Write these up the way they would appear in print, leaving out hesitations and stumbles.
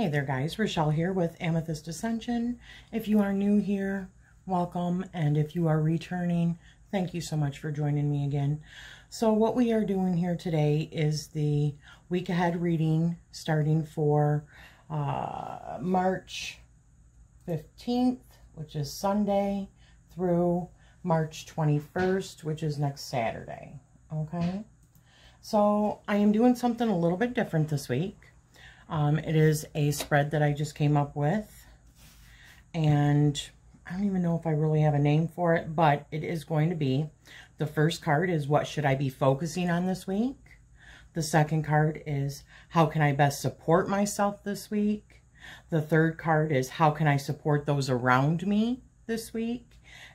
Hey there guys, Rachele here with Amethyst Ascension. If you are new here, welcome, and if you are returning, thank you so much for joining me again. So what we are doing here today is the week ahead reading starting for March 15th, which is Sunday, through March 21st, which is next Saturday. Okay, so I am doing something a little bit different this week. It is a spread that I just came up with, and I don't even know if I really have a name for it, but it is going to be, the first card is what should I be focusing on this week? The second card is how can I best support myself this week? The third card is how can I support those around me this week?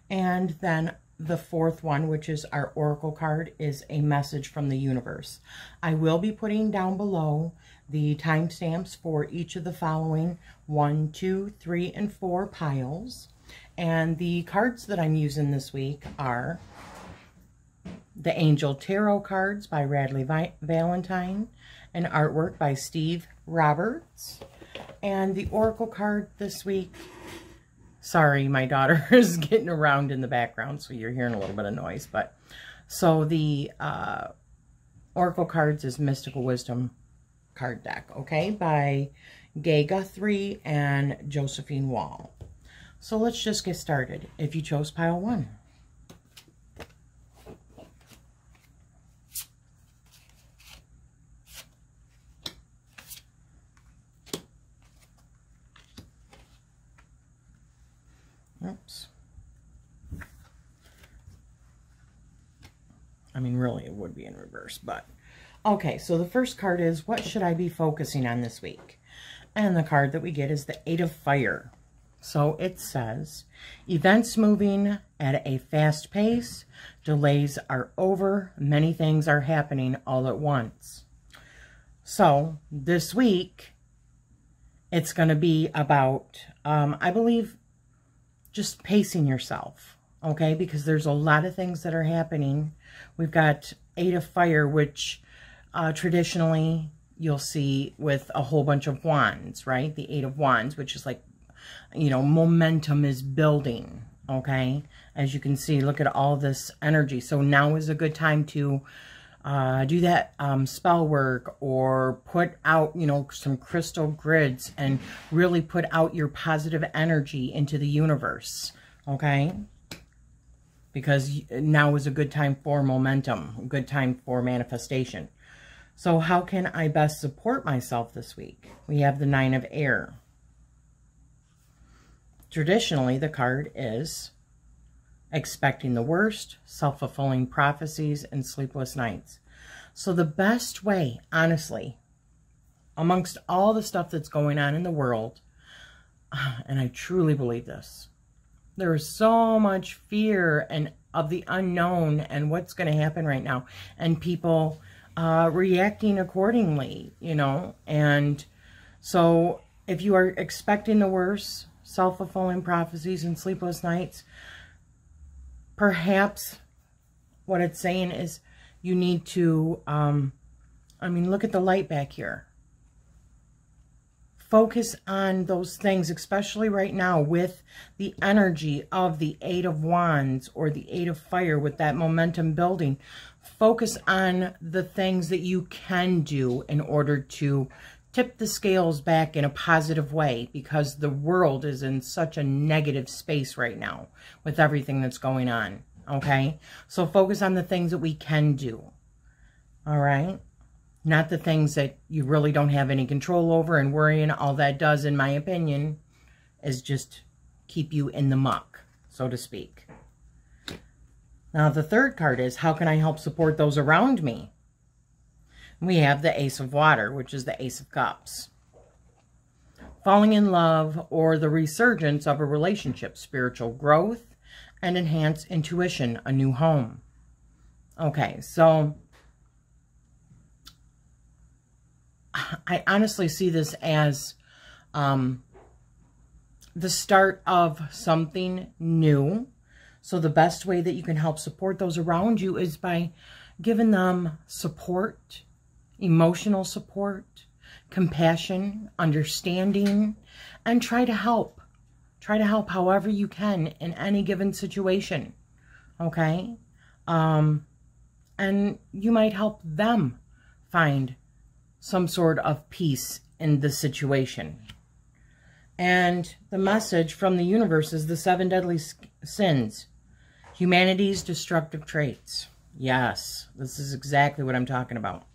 And then the fourth one, which is our oracle card, is a message from the universe. I will be putting down below the timestamps for each of the following 1, 2, 3, and 4 piles. And the cards that I'm using this week are the Angel Tarot cards by Radley Valentine, an artwork by Steve Roberts, and the oracle card this week. Sorry, my daughter is getting around in the background, so you're hearing a little bit of noise. But so the oracle cards is Mystical Wisdom card deck, okay, by Gay Guthrie and Josephine Wall. So let's just get started. If you chose pile 1. Oops. I mean, really, it would be in reverse, but okay. So the first card is what should I be focusing on this week? And the card that we get is the 8 of Fire. So it says, events moving at a fast pace, delays are over, many things are happening all at once. So this week, it's going to be about, I believe, just pacing yourself, okay? Because there's a lot of things that are happening. We've got 8 of Fire, which traditionally you'll see with a whole bunch of wands, right? The 8 of Wands, which is like, you know, momentum is building, okay? As you can see, look at all this energy. So now is a good time to do that spell work, or put out, you know, some crystal grids and really put out your positive energy into the universe, okay? Because now is a good time for momentum, a good time for manifestation. So how can I best support myself this week? We have the 9 of Air. Traditionally, the card is expecting the worst, self-fulfilling prophecies, and sleepless nights. So the best way, honestly, amongst all the stuff that's going on in the world, and I truly believe this, there is so much fear and of the unknown and what's going to happen right now, and people reacting accordingly, you know. And so if you are expecting the worst, self-fulfilling prophecies and sleepless nights, perhaps what it's saying is you need to, I mean, look at the light back here. Focus on those things, especially right now with the energy of the 8 of Wands or the 8 of Fire with that momentum building. Focus on the things that you can do in order to tip the scales back in a positive way, because the world is in such a negative space right now with everything that's going on, okay? So focus on the things that we can do, all right? Not the things that you really don't have any control over, and worrying, all that does, in my opinion, is just keep you in the muck, so to speak. Now, the third card is, how can I help support those around me? We have the Ace of Water, which is the Ace of Cups. Falling in love or the resurgence of a relationship, spiritual growth, and enhanced intuition, a new home. Okay, so I honestly see this as the start of something new. So the best way that you can help support those around you is by giving them support, emotional support, compassion, understanding, and try to help. Try to help however you can in any given situation, okay? And you might help them find some sort of peace in the situation. And the message from the universe is the 7 deadly sins, humanity's destructive traits. Yes, this is exactly what I'm talking about.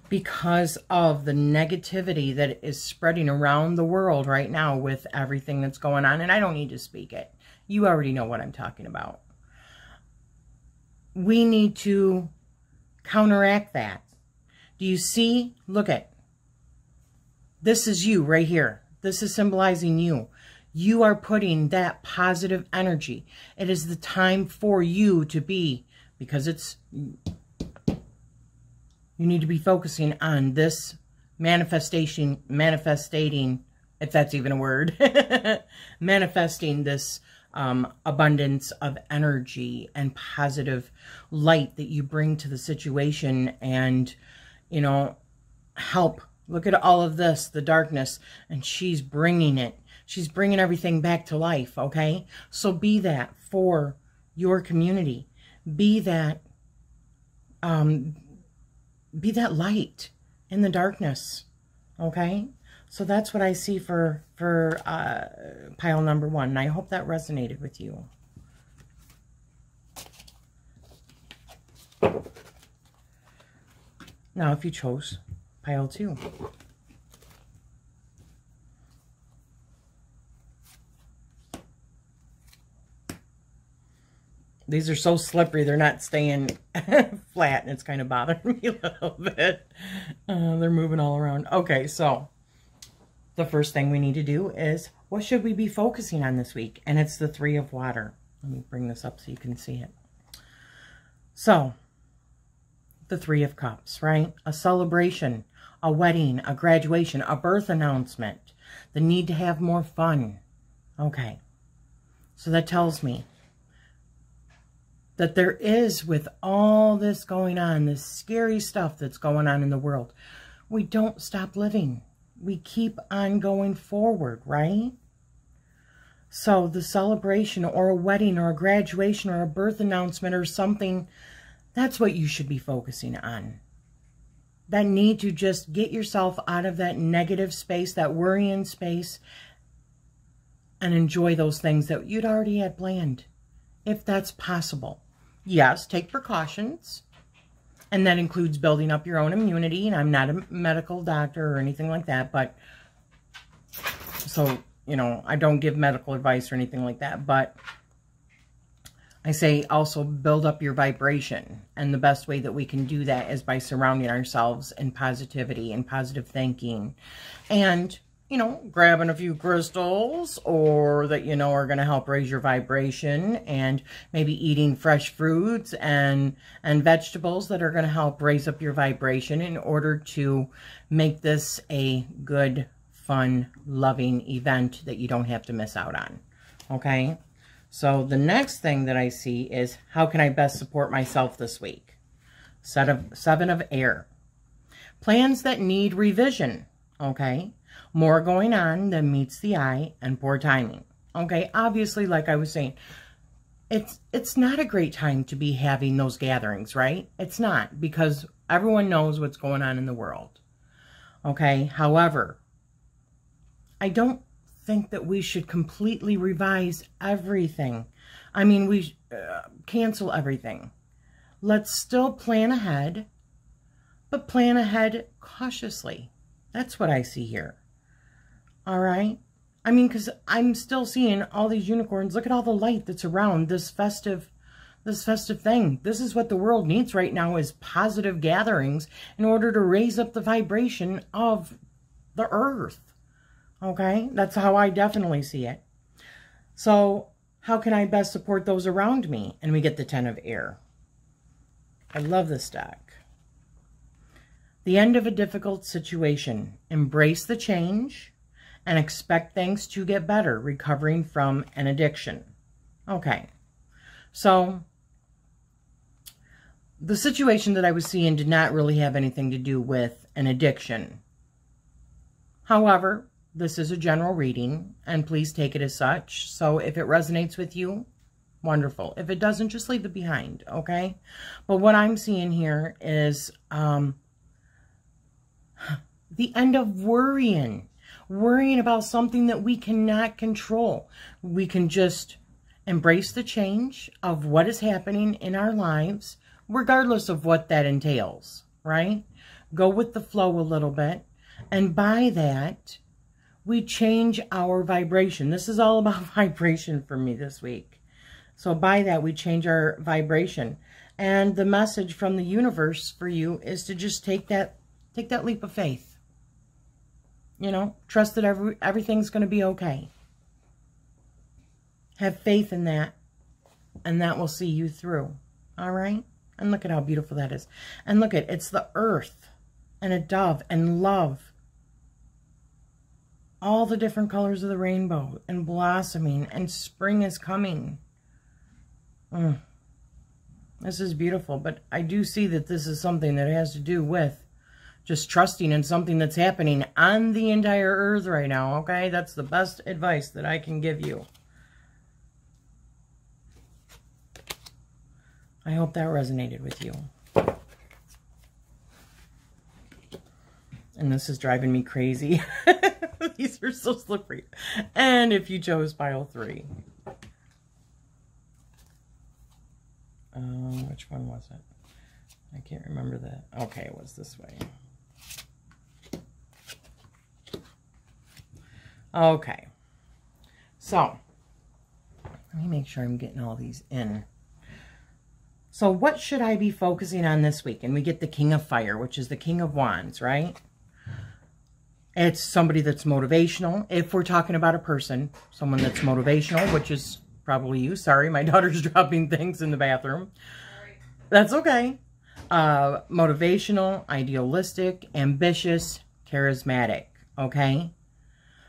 Because of the negativity that is spreading around the world right now with everything that's going on. And I don't need to speak it. You already know what I'm talking about. We need to counteract that. Do you see? Look at. This is you right here. This is symbolizing you. You are putting that positive energy. It is the time for you to be, because it's... You need to be focusing on this manifesting, if that's even a word, manifesting this abundance of energy and positive light that you bring to the situation and, you know, help. Look at all of this, the darkness, and she's bringing it. She's bringing everything back to life, okay? So be that for your community. Be that light in the darkness, okay? So that's what I see for pile number 1, and I hope that resonated with you. Now, if you chose pile 2. These are so slippery, they're not staying flat, and it's kind of bothering me a little bit. They're moving all around. Okay, so the first thing we need to do is, what should we be focusing on this week? And it's the 3 of water. Let me bring this up so you can see it. So, the 3 of cups, right? A celebration, a wedding, a graduation, a birth announcement, the need to have more fun. Okay, so that tells me that there is, with all this going on, this scary stuff that's going on in the world, we don't stop living. We keep on going forward, right? So the celebration or a wedding or a graduation or a birth announcement or something, that's what you should be focusing on. That need to just get yourself out of that negative space, that worrying space, and enjoy those things that you'd already had planned, if that's possible. Yes, take precautions, and that includes building up your own immunity, and I'm not a medical doctor or anything like that, but, so, you know, I don't give medical advice or anything like that, but I say also build up your vibration, and the best way that we can do that is by surrounding ourselves in positivity and positive thinking, and, you know, grabbing a few crystals or that, you know, are going to help raise your vibration, and maybe eating fresh fruits and vegetables that are going to help raise up your vibration in order to make this a good, fun, loving event that you don't have to miss out on. Okay? So the next thing that I see is, how can I best support myself this week? 7 of air. Plans that need revision. Okay? More going on than meets the eye, and poor timing. Okay, obviously, like I was saying, it's not a great time to be having those gatherings, right? It's not, because everyone knows what's going on in the world. Okay, however, I don't think that we should completely revise everything. I mean, we cancel everything. Let's still plan ahead, but plan ahead cautiously. That's what I see here. All right? I mean, because I'm still seeing all these unicorns. Look at all the light that's around this festive thing. This is what the world needs right now, is positive gatherings in order to raise up the vibration of the earth. Okay? That's how I definitely see it. So, how can I best support those around me? And we get the 10 of air. I love this deck. The end of a difficult situation. Embrace the change and expect things to get better, recovering from an addiction. Okay. So, the situation that I was seeing did not really have anything to do with an addiction. However, this is a general reading, and please take it as such. So if it resonates with you, wonderful. If it doesn't, just leave it behind, okay? But what I'm seeing here is the end of worrying about something that we cannot control. We can just embrace the change of what is happening in our lives, regardless of what that entails, right? Go with the flow a little bit. And by that, we change our vibration. This is all about vibration for me this week. So by that, we change our vibration. And the message from the universe for you is to just take that leap of faith. You know, trust that everything's going to be okay. Have faith in that, and that will see you through. All right? And look at how beautiful that is. And look at, it's the earth and a dove and love. All the different colors of the rainbow and blossoming, and spring is coming. This is beautiful, but I do see that this is something that has to do with just trusting in something that's happening on the entire earth right now, okay? That's the best advice that I can give you. I hope that resonated with you. And this is driving me crazy. These are so slippery. And if you chose pile 3. Which one was it? I can't remember that. Okay, it was this way. Okay. So, let me make sure I'm getting all these in. So what should I be focusing on this week? And we get the King of Fire, which is the King of Wands, right? It's somebody that's motivational. If we're talking about a person, someone that's motivational, which is probably you. Sorry, my daughter's dropping things in the bathroom. Sorry. That's okay. Motivational, idealistic, ambitious, charismatic, okay?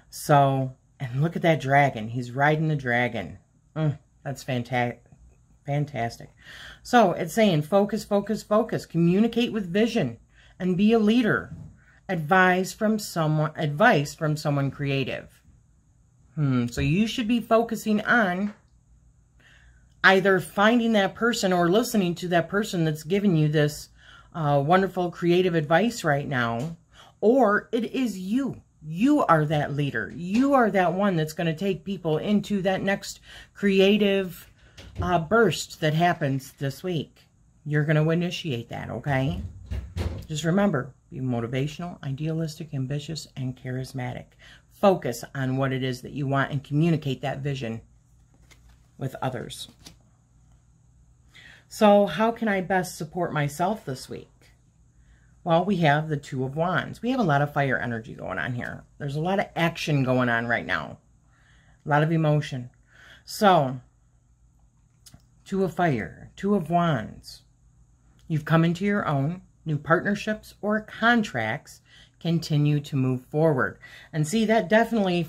So, and look at that dragon. He's riding the dragon. That's fantastic. Fantastic. So, it's saying focus, focus, focus. Communicate with vision and be a leader. Advice from someone creative. So you should be focusing on either finding that person or listening to that person that's giving you this wonderful creative advice right now, or it is you. You are that leader. You are that one that's going to take people into that next creative burst that happens this week. You're going to initiate that, okay? Just remember, be motivational, idealistic, ambitious, and charismatic. Focus on what it is that you want and communicate that vision with others. So how can I best support myself this week? Well, we have the Two of Wands. We have a lot of fire energy going on here. There's a lot of action going on right now. A lot of emotion. So, Two of Fire, Two of Wands. You've come into your own. New partnerships or contracts continue to move forward. And see, that definitely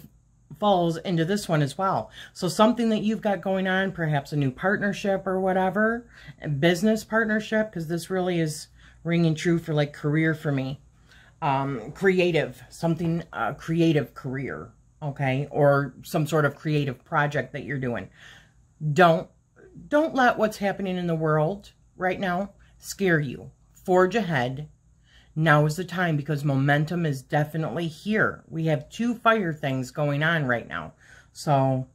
falls into this one as well. So something that you've got going on, perhaps a new partnership or whatever, a business partnership, because this really is ringing true for like career for me. Creative, something, creative career, okay? Or some sort of creative project that you're doing. Don't let what's happening in the world right now scare you. Forge ahead. Now is the time because momentum is definitely here. We have 2 fire things going on right now. So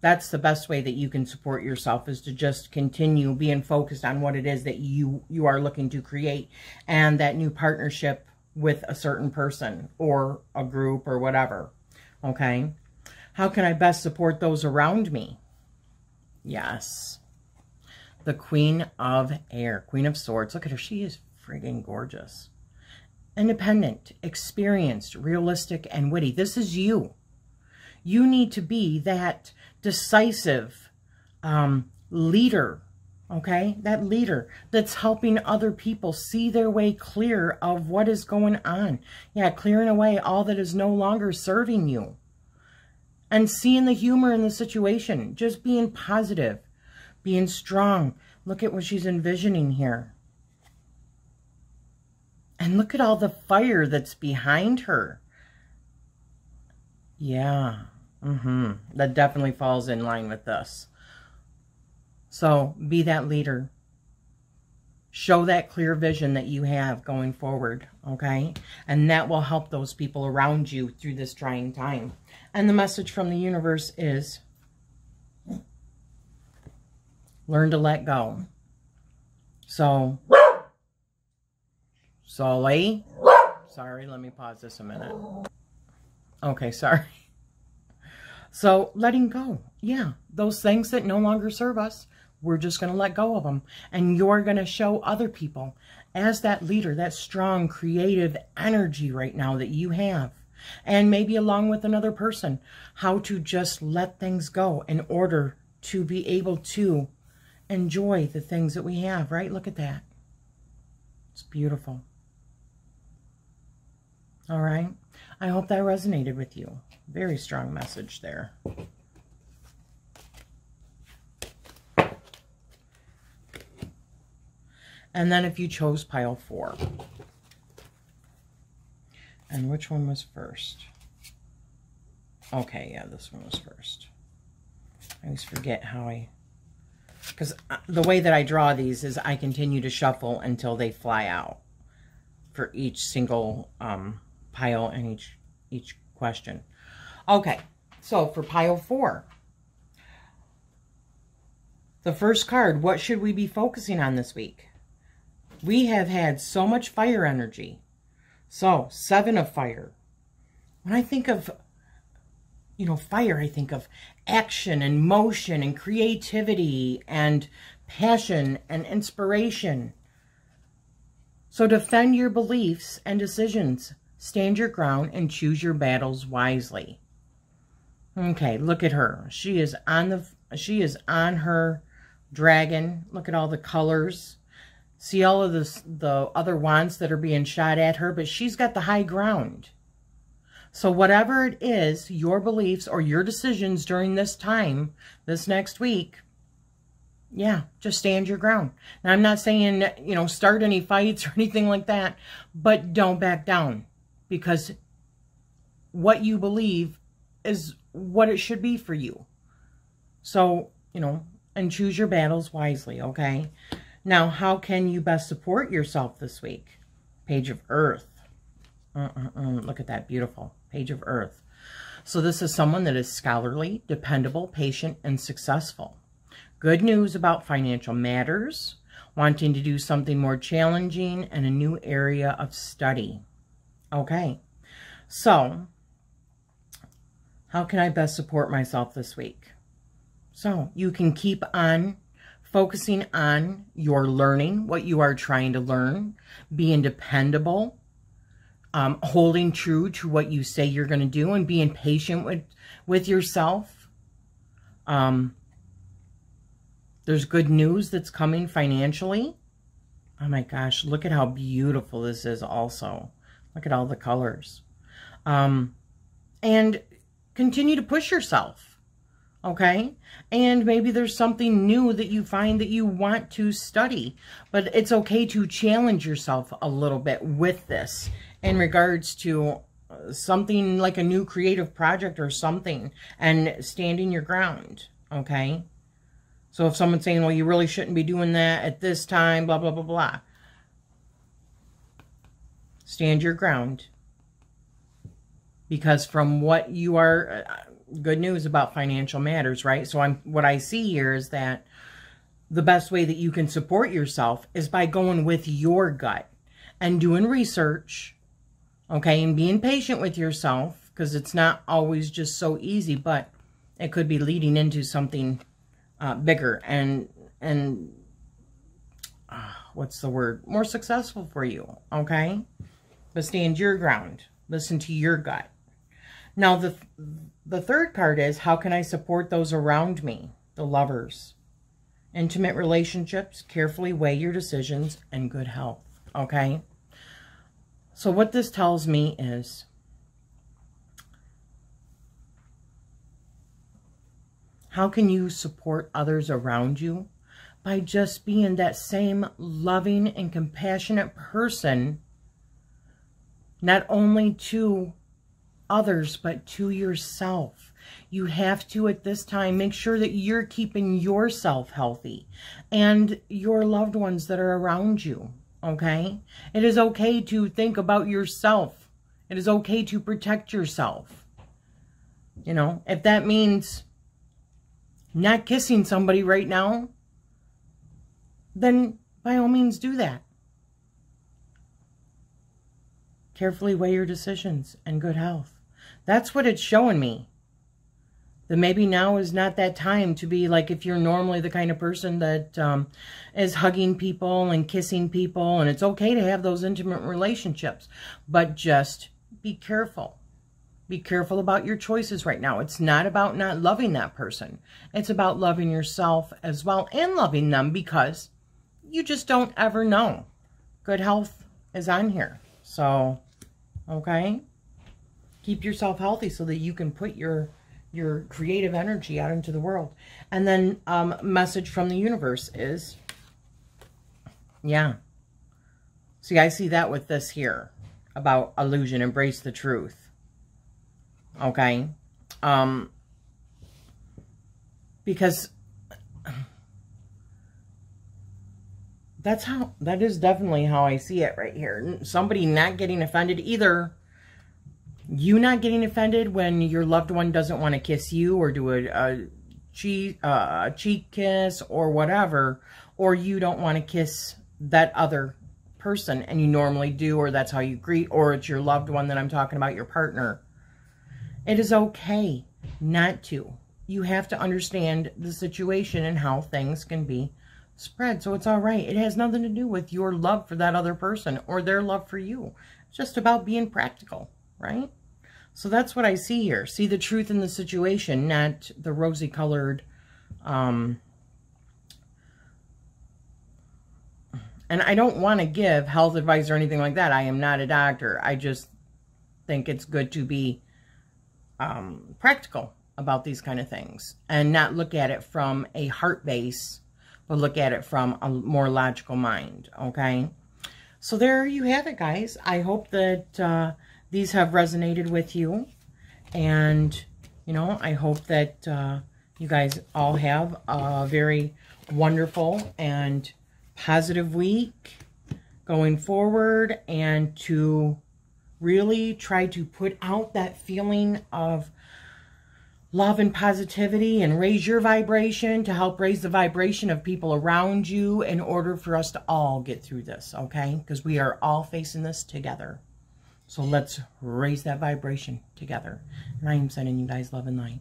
that's the best way that you can support yourself, is to just continue being focused on what it is that you are looking to create, and that new partnership with a certain person or a group or whatever. Okay? How can I best support those around me? Yes. The Queen of Air, Queen of Swords. Look at her. She is friggin' gorgeous. Independent, experienced, realistic, and witty. This is you. You need to be that decisive leader, okay? That leader that's helping other people see their way clear of what is going on. Yeah, clearing away all that is no longer serving you. And seeing the humor in the situation. Just being positive. Being strong. Look at what she's envisioning here. And look at all the fire that's behind her. Yeah. That definitely falls in line with this. So be that leader. Show that clear vision that you have going forward, okay? And that will help those people around you through this trying time. And the message from the universe is, learn to let go. So, Sully. Sorry, let me pause this a minute. Okay, sorry. So, letting go. Yeah, those things that no longer serve us, we're just going to let go of them. And you're going to show other people, as that leader, that strong, creative energy right now that you have, and maybe along with another person, how to just let things go in order to be able to enjoy the things that we have, right? Look at that. It's beautiful. All right. I hope that resonated with you. Very strong message there. And then if you chose pile 4. And which one was first? Okay, yeah, this one was first. I always forget how because the way that I draw these is I continue to shuffle until they fly out for each single pile and each question. Okay, so for pile 4, the first card, what should we be focusing on this week? We have had so much fire energy. So, 7 of fire. When I think of, fire, I think of action and motion and creativity and passion and inspiration. So, defend your beliefs and decisions. Stand your ground and choose your battles wisely. Okay, look at her. She is on her dragon. Look at all the colors. See all of the other wands that are being shot at her, but she's got the high ground. So whatever it is, your beliefs or your decisions during this time, this next week, yeah, just stand your ground. Now, I'm not saying, start any fights or anything like that, but don't back down, because what you believe is what it should be for you. So, and choose your battles wisely, okay? Now, how can you best support yourself this week? Page of Earth. Look at that, beautiful. Page of Earth. So this is someone that is scholarly, dependable, patient, and successful. Good news about financial matters, wanting to do something more challenging, and a new area of study. Okay, so how can I best support myself this week? So you can keep on focusing on your learning, what you are trying to learn, being dependable, holding true to what you say you're going to do, and being patient with yourself. There's good news that's coming financially. Oh my gosh, look at how beautiful this is also. Look at all the colors. And continue to push yourself. Okay, and maybe there's something new that you find that you want to study, but it's okay to challenge yourself a little bit with this in regards to something like a new creative project or something, and standing your ground, okay? So if someone's saying, well, you really shouldn't be doing that at this time, blah, blah, blah, blah. Stand your ground. Because from what you are... good news about financial matters, right? So what I see here is that the best way that you can support yourself is by going with your gut and doing research, okay, and being patient with yourself, because it's not always just so easy, but it could be leading into something bigger and what's the word? More successful for you, okay? But stand your ground. Listen to your gut. Now, the third card is, how can I support those around me? The Lovers. Intimate relationships, carefully weigh your decisions, and good health. Okay? So what this tells me is, how can you support others around you? By just being that same loving and compassionate person Not only to others, but to yourself. You have to, at this time, make sure that you're keeping yourself healthy and your loved ones that are around you, okay? It is okay to think about yourself. It is okay to protect yourself. You know, if that means not kissing somebody right now, then by all means do that. Carefully weigh your decisions and good health. That's what it's showing me. That maybe now is not that time to be like, if you're normally the kind of person that is hugging people and kissing people, and it's okay to have those intimate relationships, but just be careful. Be careful about your choices right now. It's not about not loving that person. It's about loving yourself as well and loving them, because you just don't ever know. Good health is on here. So, okay? Keep yourself healthy so that you can put your creative energy out into the world. And then message from the universe is, yeah. See, I see that with this here about illusion, embrace the truth. Okay? Because that is definitely how I see it right here. Somebody not getting offended, either you not getting offended when your loved one doesn't want to kiss you or do a cheek kiss or whatever, or you don't want to kiss that other person and you normally do, or that's how you greet, or it's your loved one that I'm talking about, your partner. It is okay not to. You have to understand the situation and how things can be spread. So it's all right. It has nothing to do with your love for that other person or their love for you. It's just about being practical, right? So that's what I see here. See the truth in the situation, not the rosy-colored, and I don't want to give health advice or anything like that. I am not a doctor. I just think it's good to be practical about these kind of things and not look at it from a heart base, but look at it from a more logical mind, okay? So there you have it, guys. I hope that these have resonated with you. And, you know, I hope that you guys all have a very wonderful and positive week going forward, and to really try to put out that feeling of love and positivity and raise your vibration to help raise the vibration of people around you in order for us to all get through this, okay? Because we are all facing this together. So let's raise that vibration together. And I am sending you guys love and light.